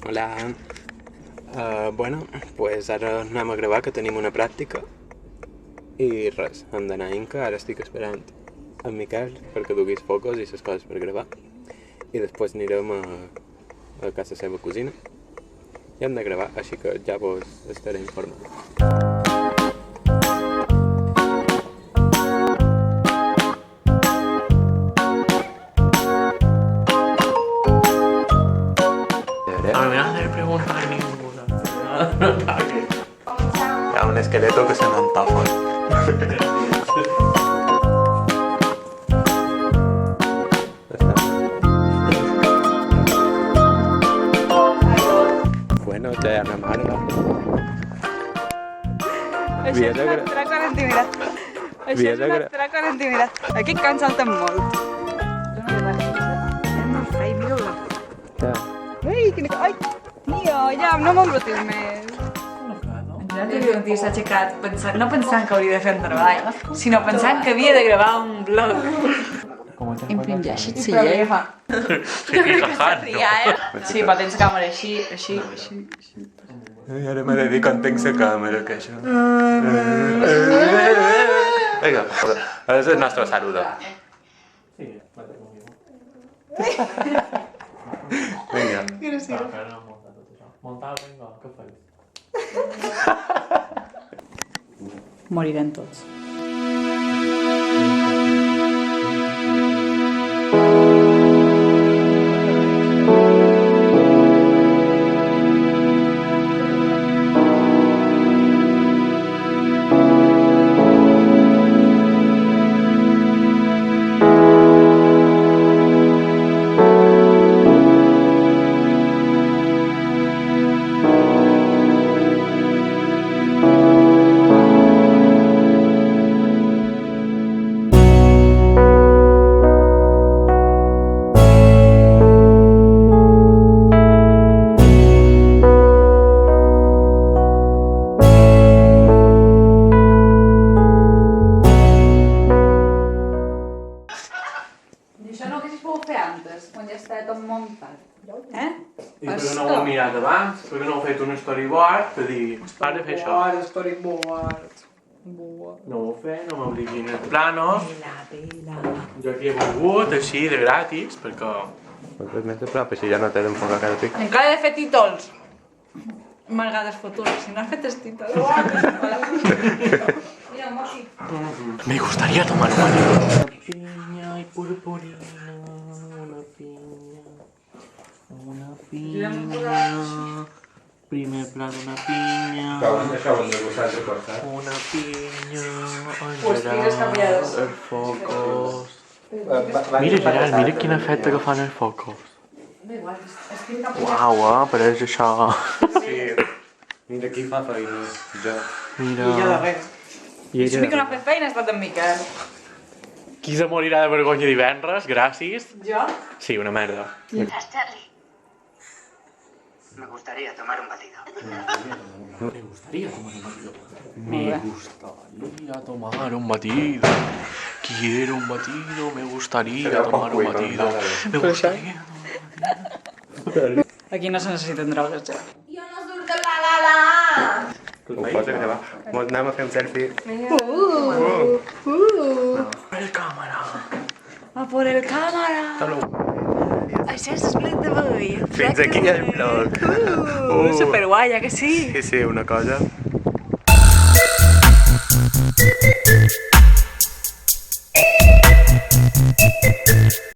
Hola. Bueno, pues ara anem a gravar, que tenim una pràctica. I res, hem d'anar a Inca, ara estic esperant en Miquel perquè duguis focos i les coses per gravar. I després anirem a casa seva cosina i hem de gravar, així que ja vos estaré informant. A mí no hacer preguntas ninguna. Hi ha un esqueleto que se m'entafa. Bueno, te amarga. Això és un atrac en intimidat. Això és un atrac en intimidat. Aquí que ens salten molt. És molt fei, mira-la. Ja. Ai, quina... Ai, tio, ja, no m'embrutis més. Ja t'he dit un dia s'ha aixecat no pensant que hauria de fer un treball, sinó pensant que havia de gravar un vlog. Imprimir-se la llei. Sí, però tens la càmera així. I ara me dedico a entenc la càmera, que això... Vinga, ara és el nostre saludo. Vinga. Montar, venga, què fas? Morirem tots. Això no ho haguessis pogut fer antes, quan ja estava tot muntat. I per què no ho he mirat abans? Per què no he fet un storyboard per dir, has de fer això? Storyboard. No ho he fet, no m'obliguin els planos. Jo aquí he volgut, així, de gratis, perquè... Pues més a prop, així ja no t'he d'enfocar cada pic. Encara he de fer títols. Margades futures, si no has fet els títols. Mira, un aquí. Me gustaría tomar un batido. Una piña y purpurina, una piña. Primer plato, una piña. Una piña. Els focos. Mira, Gerard, mira quin efecte que fan els focos. Uau, però és això. Sí, mira qui fa feina, jo. Mira. I jo darrere. I Si que no ha fet feina ha estat en Miquel. Qui se morirà de vergonya divendres? Gràcies. Jo? Sí, una merda. Charlie. Me gustaría tomar un batido. Me gustaría tomar un batido. Me gustaría tomar un batido. Quiero un batido, me gustaría tomar un batido. Me gustaría tomar un batido. Aquí no se necessiten drogues, ja. Jo no surto la. Ho pots gravar? Anem a fer un selfie. Por el cámara. A por el càmera. Això és esplet de avui. Fins aquí el vlog. Superguai, ja que sí? Sí, una cosa.